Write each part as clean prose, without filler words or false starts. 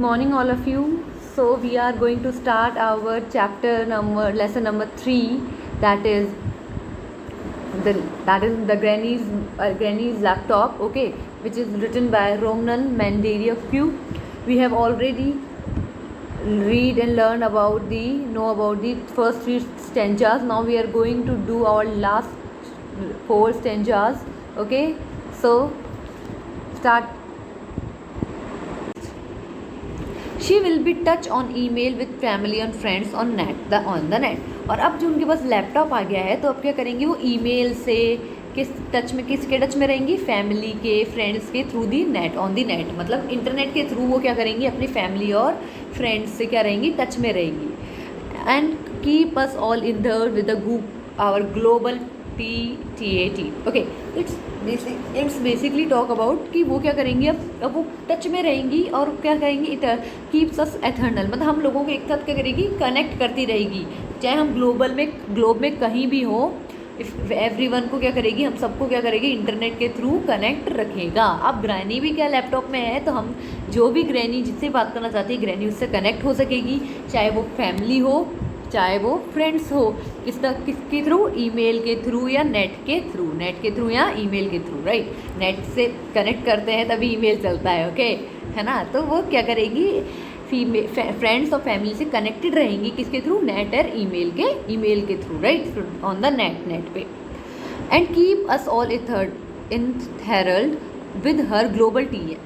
Morning, all of you. So we are going to start our lesson number 3. That is the granny's laptop. Okay, which is written by Romnan Mandarioku. We have already read and learn about the first 3 stanzas. Now we are going to do our last 4 stanzas. Okay, so start. She will be touch on email with family and friends on the net. और अब जो उनके पास laptop आ गया है तो अब क्या करेंगी, वो ईमेल से किसके टच में रहेंगी, फैमिली के, फ्रेंड्स के through the net, on the net, मतलब इंटरनेट के थ्रू वो क्या करेंगी, अपनी फैमिली और फ्रेंड्स से क्या रहेंगी, टच में रहेंगी। And keep us all in touch with the our global TAT। Okay, it's basically talk about कि वो क्या करेंगी, अब वो टच में रहेंगी और क्या करेंगी, कीप्स अस एथर्नल, मतलब हम लोगों को एक साथ क्या करेगी, कनेक्ट करती रहेगी, चाहे हम ग्लोब में कहीं भी हो। एवरीवन को क्या करेगी, हम सबको क्या करेगी, इंटरनेट के थ्रू कनेक्ट रखेगा। अब ग्रैनी भी क्या लैपटॉप में है, तो हम जो भी ग्रैनी जिससे बात करना चाहती है, ग्रैनी उससे कनेक्ट हो सकेगी, चाहे वो फैमिली हो, चाहे वो फ्रेंड्स हो, किसके थ्रू, ईमेल के थ्रू या नेट के थ्रू या ईमेल के थ्रू, राइट। नेट से कनेक्ट करते हैं तभी ईमेल चलता है, ओके, है ना। तो वो क्या करेगी, फ्रेंड्स और फैमिली से कनेक्टेड रहेंगी, किसके थ्रू, नेट और ईमेल के through, right, on the net पे। And keep us all enthralled with her global T.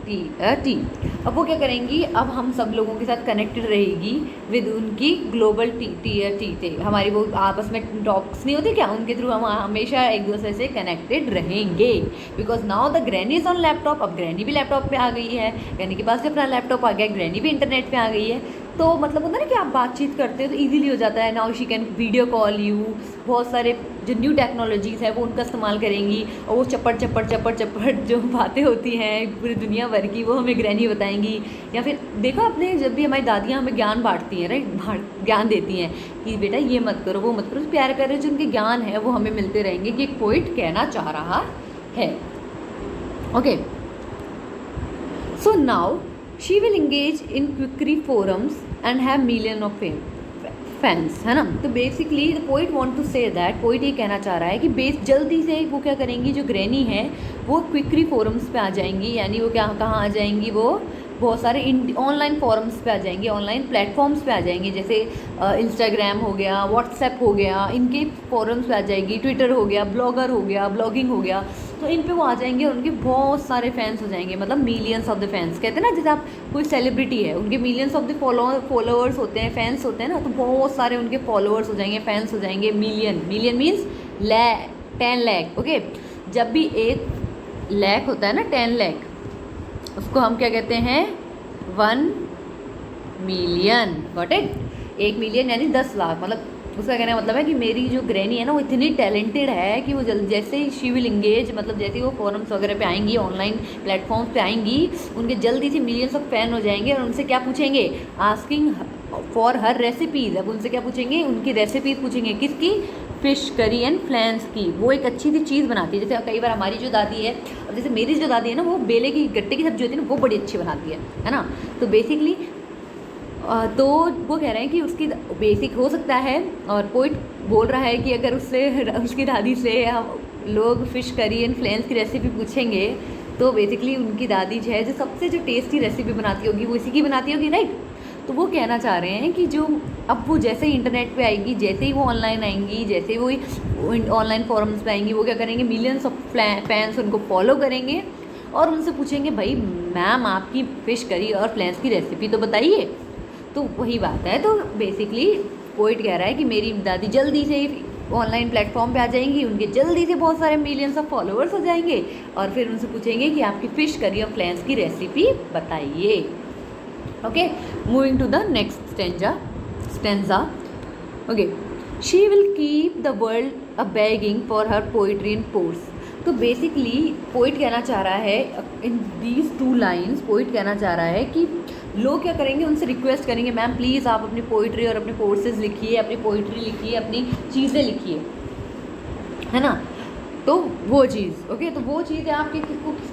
अब वो क्या करेंगी, अब हम सब लोगों के साथ कनेक्टेड रहेगी विद उनकी ग्लोबल टी थे, हमारी वो आपस में टॉक्स नहीं होती क्या, उनके थ्रू हम हमेशा एक दूसरे से कनेक्टेड रहेंगे। Because now the granny is on laptop. अब ग्रैनी भी लैपटॉप पे आ गई है, ग्रैनी के पास भी अपना लैपटॉप आ गया, ग्रैनी भी इंटरनेट पे आ गई है। तो मतलब होता है ना कि आप बातचीत करते हो तो इजीली हो जाता है। Now she can video call you, बहुत सारे जो न्यू टेक्नोलॉजीज़ है वो उनका इस्तेमाल करेंगी, और वो चप्पड़ जो बातें होती हैं पूरी दुनिया भर की, वो हमें ग्रैनी बताएंगी। या फिर देखो आपने, जब भी हमारी दादियाँ हमें ज्ञान बांटती हैं, राइट, ज्ञान देती हैं कि बेटा ये मत करो, वो मत करो, प्यारे प्यारे जो उनके ज्ञान है वो हमें मिलते रहेंगे कि एक पोइट कहना चाह रहा है। Okay, so now she will engage in Quikr forums and have million of fans, है ना। तो basically the poet want to say that, poet ये कहना चाह रहा है कि जल्दी से वो क्या करेंगी, जो ग्रैनी है वो क्विकरी फोरम्स पे आ जाएंगी, यानी वो कहाँ आ जाएंगी, वो बहुत सारे ऑनलाइन फोरम्स पे आ जाएंगी, ऑनलाइन प्लेटफॉर्म्स पे आ जाएंगी, जैसे इंस्टाग्राम हो गया, व्हाट्सएप हो गया, इनके फोरम्स पे आ जाएगी, ट्विटर हो गया, ब्लॉगर हो गया, ब्लॉगिंग हो गया, तो इन पे वो आ जाएंगे और उनके बहुत सारे फैंस हो जाएंगे, मतलब मिलियंस ऑफ द फैंस, कहते हैं ना, जैसे आप कोई सेलिब्रिटी है, उनके मिलियंस ऑफ द फॉलोअर्स होते हैं, फैंस होते हैं ना, तो बहुत सारे उनके फॉलोअर्स हो जाएंगे, फैंस हो जाएंगे। Million means 10 lakh. ओके, जब भी 1 लाख होता है ना, 10 लाख, उसको हम क्या कहते हैं, 1 मिलियन। Got it. 1 मिलियन यानी 10 लाख, मतलब उसका कहने का मतलब है कि मेरी जो ग्रैनी है ना वो इतनी टैलेंटेड है कि वो जैसे ही शी विल इंगेज, मतलब जैसे ही वो फोरम्स वगैरह पे आएंगी, ऑनलाइन प्लेटफॉर्म्स पे आएंगी, उनके जल्दी से मिलियंस ऑफ फैन हो जाएंगे और उनसे क्या पूछेंगे, आस्किंग फॉर हर रेसिपीज़। अब उनसे क्या पूछेंगे, उनकी रेसिपी पूछेंगे, किसकी, फिश करी एंड फ्लैंस की। वो एक अच्छी सी चीज़ बनाती है, जैसे कई बार हमारी जो दादी है, और जैसे मेरी जो दादी है ना, वो बेले की गट्टे की सब्जी होती है ना, वो बड़ी अच्छी बनाती है ना। तो बेसिकली तो वो कह रहे हैं कि उसकी बेसिक हो सकता है, और पोइट बोल रहा है कि अगर उसकी दादी से लोग फ़िश करी एंड फ्लेंस की रेसिपी पूछेंगे, तो बेसिकली उनकी दादी जो है, जो सबसे जो टेस्टी रेसिपी बनाती होगी वो इसी की बनाती होगी, राइट। तो वो कहना चाह रहे हैं कि जो अब वो जैसे ही इंटरनेट पे आएगी, जैसे ही वो ऑनलाइन आएंगी, जैसे ही वो ऑनलाइन फोरम्स पे आएंगी, वो क्या करेंगे, मिलियंस ऑफ फैंस उनको फॉलो करेंगे और उनसे पूछेंगे, भाई मैम आपकी फ़िश करी और फ्लेंस की रेसिपी तो बताइए। तो वही बात है। तो बेसिकली पोइट कह रहा है कि मेरी दादी जल्दी से ऑनलाइन प्लेटफॉर्म पे आ जाएंगी, उनके जल्दी से बहुत सारे मिलियंस ऑफ फॉलोअर्स हो जाएंगे और फिर उनसे पूछेंगे कि आपकी फ़िश करी और फ्लेंस की रेसिपी बताइए। Okay, moving to the next stanza. Okay, she will keep the world a begging for her poetry in prose. तो बेसिकली पोइट कहना चाह रहा है, इन दीज 2 लाइन्स पोइट कहना चाह रहा है कि लोग क्या करेंगे, उनसे रिक्वेस्ट करेंगे, मैम प्लीज़ आप अपनी पोइट्री और अपने कोर्सेज लिखिए, अपनी पोइट्री लिखिए, अपनी चीज़ें लिखिए, है ना। तो वो चीज़, ओके, तो वो चीज़ है आपके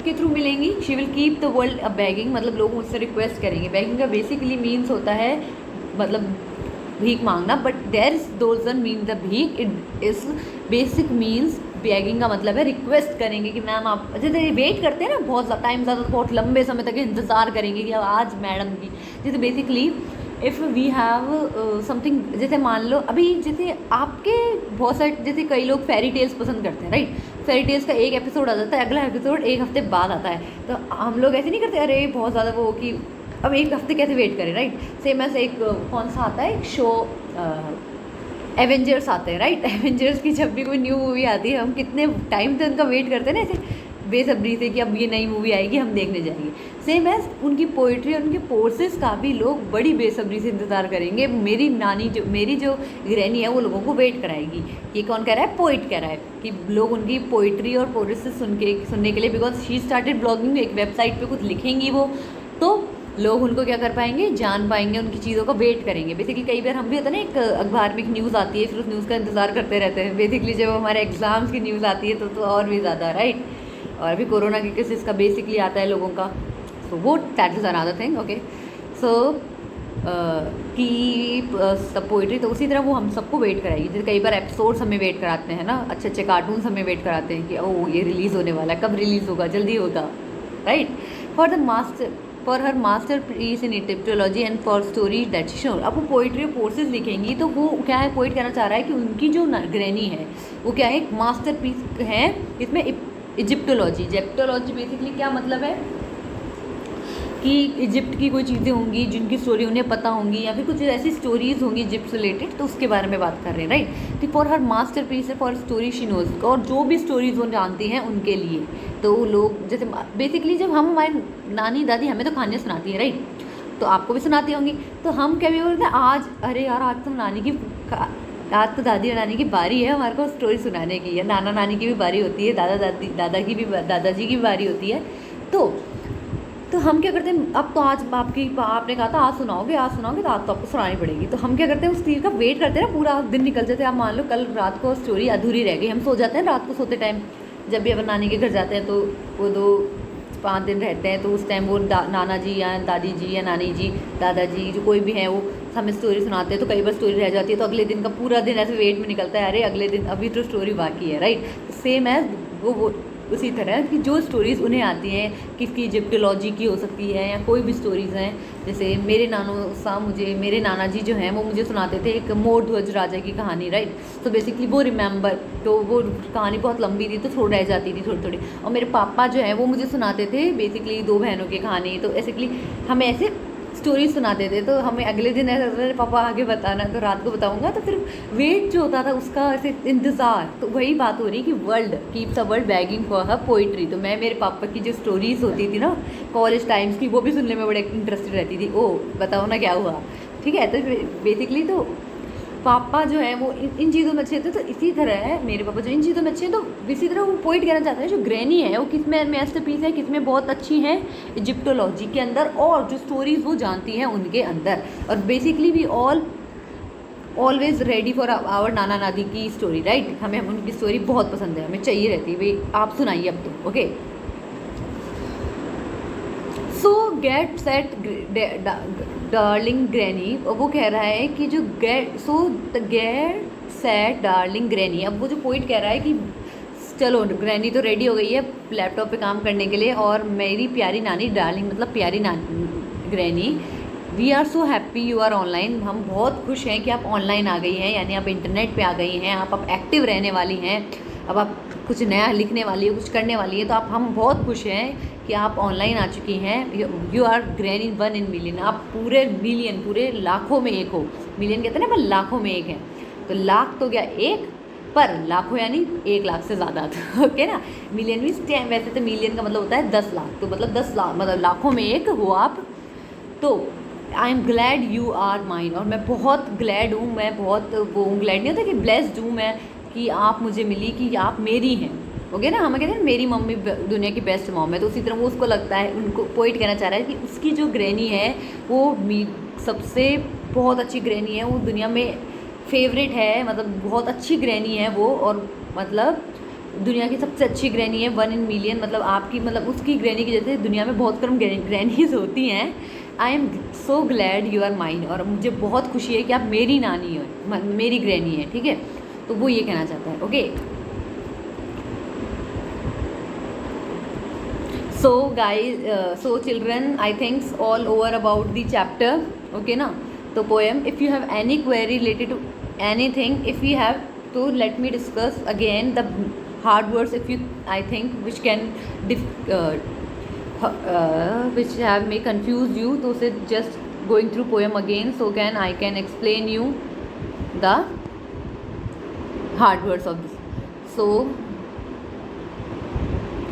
के थ्रू मिलेंगी? She will keep the world a begging, मतलब लोग मुझसे रिक्वेस्ट करेंगे। बेगिंग का बेसिकली मीन्स होता है मतलब भीख मांगना, but there is doesn't mean the भीख, it is basic means begging का मतलब है रिक्वेस्ट करेंगे कि मैम आप, जैसे वेट करते हैं ना बहुत टाइम, ज़्यादा बहुत लंबे समय तक इंतज़ार करेंगे कि अब आज मैडम की, जैसे basically if we have something, जैसे मान लो अभी जैसे आपके बहुत सारे, जैसे कई लोग फेरी टेल्स पसंद करते हैं राइट, फेरी टेल्स का एक एपिसोड आ जाता है, अगला एपिसोड एक हफ्ते बाद आता है, तो हम लोग ऐसे नहीं करते अरे बहुत ज़्यादा वो कि अब एक हफ्ते कैसे वेट करें राइट। सेम ऐसे एक कौन सा आता है एक शो एवेंजर्स आते हैं राइट, एवेंजर्स की जब भी कोई न्यू मूवी आती है हम कितने टाइम से उनका वेट करते हैं ना ऐसे बेसब्री से कि अब ये नई मूवी आएगी हम देखने जाएंगे। सेम एज उनकी पोइट्री और उनके पोर्सेस का भी लोग बड़ी बेसब्री से इंतज़ार करेंगे। मेरी जो ग्रैनी है वो लोगों को वेट कराएगी। ये कौन कह रहा है? पोइट कह रहा है कि लोग उनकी पोइट्री और पोर्सेस सुनने के लिए, बिकॉज शी स्टार्टेड ब्लॉगिंग, एक वेबसाइट पर कुछ लिखेंगी वो, तो लोग उनको क्या कर पाएंगे, जान पाएंगे, उनकी चीज़ों का वेट करेंगे। बेसिकली कई बार हम भी होता है ना, एक अखबार में एक न्यूज़ आती है फिर उस न्यूज़ का इंतज़ार करते रहते हैं। बेसिकली जब हमारे एग्ज़ाम्स की न्यूज़ आती है तो और भी ज़्यादा राइट। और अभी कोरोना के केसेस का बेसिकली आता है लोगों का, सो वो that is another thing. Okay, so कि सब पोइट्री, तो उसी तरह वो हम सबको वेट कराएगी। जैसे कई बार एपिसोड्स हमें वेट कराते हैं ना, अच्छे अच्छे कार्टून्स हमें वेट कराते हैं कि ओ ये रिलीज़ होने वाला है, कब रिलीज़ होगा, जल्दी होगा right. For her masterpiece in Egyptology and for story that she shone. अब वो पोइट्री और पोर्सेस लिखेंगी तो वो क्या है, पोइट कहना चाह रहा है कि उनकी जो ग्रैनी है वो क्या है, एक मास्टर पीस है। इसमें इजिप्टोलॉजी बेसिकली क्या मतलब है कि इजिप्ट की कोई चीज़ें होंगी जिनकी स्टोरी उन्हें पता होंगी, या फिर कुछ ऐसी स्टोरीज़ होंगी इजिप्ट से रिलेटेड, तो उसके बारे में बात कर रहे हैं राइट। तो फॉर हर मास्टर पीस है, फॉर स्टोरी शी नोज, और जो भी स्टोरीज़ वो जानती हैं उनके लिए। तो लोग जैसे बेसिकली जब हम हमारी नानी दादी हमें तो कहानियाँ सुनाती है राइट, तो आपको भी सुनाती होंगी, तो हम क्या भी बोलते हैं आज, अरे यार आज तो आज तो दादी और नानी की बारी है हमारे को स्टोरी सुनाने की, या नाना नानी की भी बारी होती है, दादाजी की भी बारी होती है। तो हम क्या करते हैं, अब तो आज आपने कहा था आज सुनाओगे तो आज तो आपको सुनानी पड़ेगी। तो हम क्या करते हैं, उस चीज़ का वेट करते हैं ना, पूरा दिन निकल जाते हैं। आप मान लो कल रात को स्टोरी अधूरी रह गई, हम सो जाते हैं रात को सोते टाइम, जब भी अपन नानी के घर जाते हैं तो वो 2-5 दिन रहते हैं, तो उस टाइम वो नाना जी या दादी जी या नानी जी दादाजी जो कोई भी है वो हमें स्टोरी सुनाते हैं। तो कई बार स्टोरी रह जाती है तो अगले दिन का पूरा दिन ऐसे वेट में निकलता है, अरे अगले दिन अभी तो स्टोरी बाकी है राइट। सेम एज वो उसी तरह कि जो स्टोरीज़ उन्हें आती हैं, किसकी इजिप्टोलॉजी की हो सकती है या कोई भी स्टोरीज़ हैं। जैसे मेरे नाना जी जो हैं वो मुझे सुनाते थे एक मोर ध्वज राजा की कहानी राइट। तो बेसिकली वो रिमेंबर, तो वो कहानी बहुत लंबी थी तो थोड़ी रह जाती थी थोड़ी। और मेरे पापा जो हैं वो मुझे सुनाते थे बेसिकली 2 बहनों की कहानी, तो बेसिकली हमें ऐसे स्टोरी सुनाते थे। तो हमें अगले दिन ऐसा होता था पापा आगे बताना, तो रात को बताऊंगा, तो फिर वेट जो होता था उसका ऐसे इंतज़ार। तो वही बात हो रही कि world keeps a world bagging for her poetry. तो मैं मेरे पापा की जो स्टोरीज़ होती थी ना कॉलेज टाइम्स की, वो भी सुनने में बड़े इंटरेस्टेड रहती थी। ओ बताओ ना क्या हुआ, ठीक है। तो बेसिकली तो पापा जो है वो इन चीज़ों में अच्छे थे, तो इसी तरह है मेरे पापा जो इन चीज़ों में अच्छे हैं, तो इसी तरह वो पोइट कहना चाहते हैं जो ग्रैनी है वो किस में मास्टरपीस है, किस में बहुत अच्छी है, इजिप्टोलॉजी के अंदर, और जो स्टोरीज़ वो जानती हैं उनके अंदर। और basically we always ready for our नाना नानी की स्टोरी राइट। हमें उनकी स्टोरी बहुत पसंद है, हमें चाहिए रहती है भाई, आप सुनाइए अब तो। ओके, सो गेट सेट डार्लिंग ग्रैनी, वो कह रहा है कि जो गेट सेट डार्लिंग ग्रैनी, अब वो जो पॉइंट कह रहा है कि चलो ग्रैनी तो रेडी हो गई है लैपटॉप पे काम करने के लिए, और मेरी प्यारी नानी, डार्लिंग मतलब प्यारी नानी granny, we are so happy you are online, हम बहुत खुश हैं कि आप ऑनलाइन आ गई हैं, यानी आप इंटरनेट पे आ गई हैं, आप एक्टिव रहने वाली हैं, अब आप कुछ नया लिखने वाली है, कुछ करने वाली है, तो हम बहुत खुश हैं कि आप ऑनलाइन आ चुकी हैं। You are granny 1 in million, आप पूरे मिलियन, पूरे लाखों में एक हो। मिलियन कहते हैं ना, पर लाखों में एक है, तो लाख तो क्या एक, पर लाखों यानी 1 लाख से ज़्यादा। तो ओके ना, मिलियन मीन्स वैसे तो मिलियन का मतलब होता है 10 लाख, तो मतलब 10 लाख मतलब लाखों में एक हो आप। तो I am glad you are mine, और मैं बहुत ग्लैड हूँ, मैं बहुत वो ग्लैड नहीं होता कि ब्लेस्ड हूँ मैं कि आप मुझे मिली, कि आप मेरी हैं। ओके ना, हमें कहते हैं मेरी मम्मी दुनिया की बेस्ट मॉम है, तो उसी तरह वो उसको लगता है, उनको पॉइंट कहना चाह रहा है कि उसकी जो ग्रैनी है वो सबसे बहुत अच्छी ग्रैनी है, वो दुनिया में फेवरेट है, मतलब बहुत अच्छी ग्रैनी है वो, और मतलब दुनिया की सबसे अच्छी ग्रैनी है, 1 इन मिलियन, मतलब आपकी, मतलब उसकी ग्रैनी की जैसे दुनिया में बहुत कम ग्रैनीज होती हैं। I am so glad you are mine, और मुझे बहुत खुशी है कि आप मेरी नानी हो, मेरी ग्रैनी है, ठीक है। तो वो ये कहना चाहता है, okay. So guys, so children, I thinks all over about the chapter, okay ना। तो poem, if you have any query related to anything, if you have, तो let me discuss again the hard words if you, I think, which can which have may confuse you, तो उसे just going through poem again, so I can explain you the hard words of this. So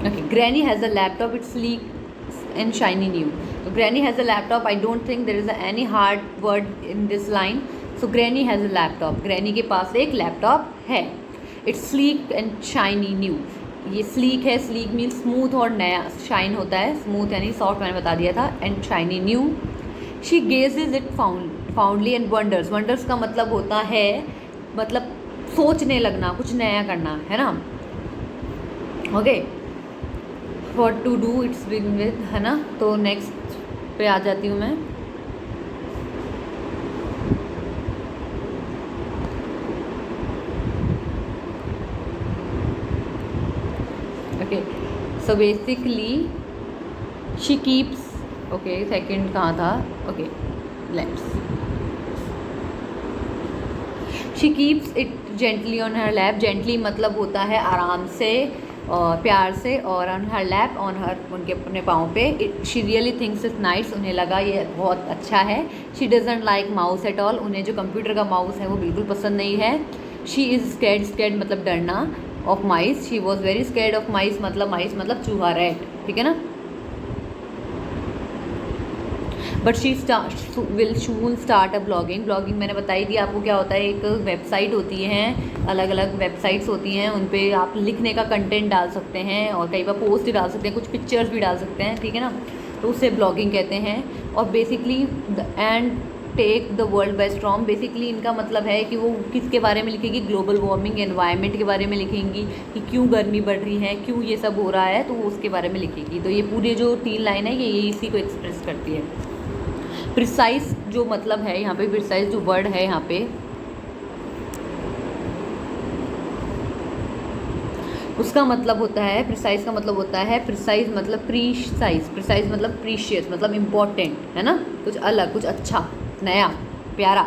okay, Granny has a laptop, it's sleek and shiny new. So Granny has a laptop, I don't think there is any hard word in this line. So Granny has a laptop, Granny के पास एक laptop है। It's sleek and shiny new, ये sleek है, sleek mean smooth और नया, shine होता है smooth यानी सॉफ्ट, मैंने बता दिया था, and shiny new. She gauges it fondly and wonders, wonders का मतलब होता है, मतलब सोचने लगना, कुछ नया करना, है ना, okay. What to do, it's big with, है ना। तो नेक्स्ट पे आ जाती हूँ मैं। So basically she keeps, okay second कहाँ था, okay let's, she keeps it gently on her lap, gently मतलब होता है आराम से और प्यार से, और on her lap, on her, उनके अपने पाँव पे। She really thinks it's nice, उन्हें लगा ये बहुत अच्छा है। She doesn't like mouse at all, उन्हें जो कंप्यूटर का माउस है वो बिल्कुल पसंद नहीं है। शी इज़ स्कैर्ड, स्कैर्ड मतलब डरना, of mice, she was very scared of mice मतलब चूहा, रैट, ठीक है ना। But she will Shool start a blogging, blogging मैंने बताई थी आपको क्या होता है, एक वेबसाइट होती है, अलग अलग वेबसाइट्स होती हैं, उन पर आप लिखने का कंटेंट डाल सकते हैं, और कई बार पोस्ट भी डाल सकते हैं, कुछ पिक्चर्स भी डाल सकते हैं, ठीक है ना। तो उसे ब्लॉगिंग कहते हैं। और basically and take the world by storm, basically इनका मतलब है कि वो किसके बारे में लिखेगी, ग्लोबल वार्मिंग, एनवायरनमेंट के बारे में लिखेंगी, कि क्यों गर्मी बढ़ रही है, क्यों ये सब हो रहा है, तो वो उसके बारे में लिखेगी। तो ये पूरी जो 3 लाइन है ये इसी को एक्सप्रेस करती है। प्रिसाइज जो मतलब है यहाँ पे, प्रिसाइज जो वर्ड है यहाँ पे, उसका मतलब होता है, प्रिसाइज का मतलब होता है, प्रिसाइज मतलब प्रीसाइज, प्रिसाइज मतलब प्रीशियस मतलब इम्पॉर्टेंट, है ना, कुछ अलग, कुछ अच्छा, नया, प्यारा।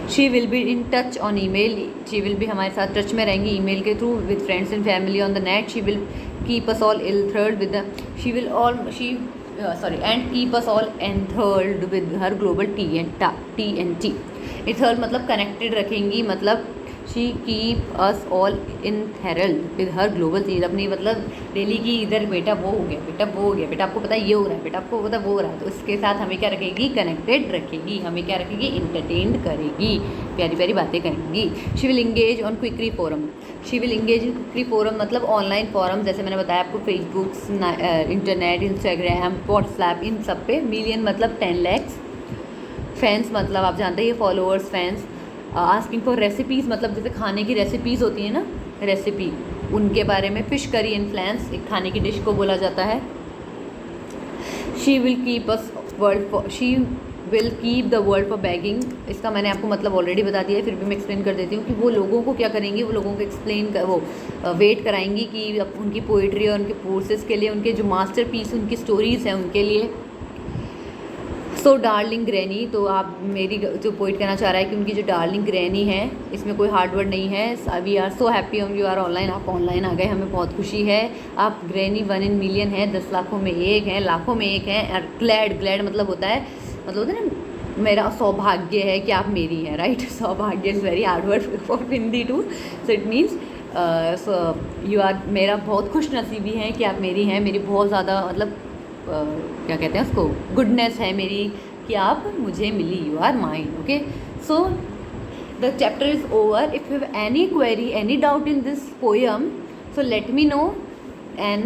She will be in touch on email, she will be हमारे साथ टच में रहेंगी ईमेल के through, with friends and family on the net. She will keep us all enthralled with the, she will all, she sorry and keep us all enthralled with her global TNT। Enthralled मतलब connected रखेंगी, मतलब she keep us all enthralled with her global चीज़, अपनी मतलब daily की, इधर बेटा वो हो गया, बेटा वो हो गया, बेटा आपको पता है ये हो रहा है, बेटा आपको पता है वो हो रहा है, तो इसके साथ हमें क्या रखेगी, कनेक्टेड रखेगी, हमें क्या रखेगी, इंटरटेन्ड करेगी, प्यारी प्यारी बातें करेंगी। She will engage on Quikr forum, she will engage in Quikr forum मतलब ऑनलाइन फोरम, जैसे मैंने बताया आपको, फेसबुक, इंटरनेट, इंस्टाग्राम, व्हाट्सएप, इन सब पे। मिलियन मतलब 10 lakhs, फैंस मतलब आप जानते हैं, followers, fans. Asking for recipes मतलब जैसे खाने की रेसिपीज़ होती हैं ना, रेसिपी, उनके बारे में। फिश करी इन्फ्लुएंस, एक खाने की डिश को बोला जाता है। She will keep us world, she will keep the world for bagging, इसका मैंने आपको मतलब ऑलरेडी बता दिया है, फिर भी मैं एक्सप्लेन कर देती हूँ कि वो लोगों को क्या करेंगी, वो लोगों को एक्सप्लेन कर, वो वेट कराएंगी कि उनकी पोइट्री और उनके कोर्सेज़ के लिए, उनके जो मास्टर पीस, उनकी स्टोरीज़ हैं उनके लिए। सो डार्लिंग ग्रैनी, तो आप मेरी जो पोइट कहना चाह रहा है कि उनकी जो डार्लिंग ग्रैनी है, इसमें कोई हार्ड वर्ड नहीं है। We are so happy you are online, आप ऑनलाइन आ गए, हमें बहुत खुशी है। आप ग्रैनी 1 in million है, 10 लाखों में एक है, लाखों में एक है। और ग्लैड, ग्लैड मतलब होता है ना, मेरा सौभाग्य है कि आप मेरी हैं, राइट। सौभाग्य is very hard word for Hindi too, so it means you are, मेरा बहुत खुश नसीबी है कि आप मेरी हैं, मेरी बहुत ज़्यादा मतलब क्या कहते हैं उसको, गुडनेस है मेरी कि आप मुझे मिली, you are mine, okay. So the chapter is over. If you have any query, any doubt in this poem, so let me know and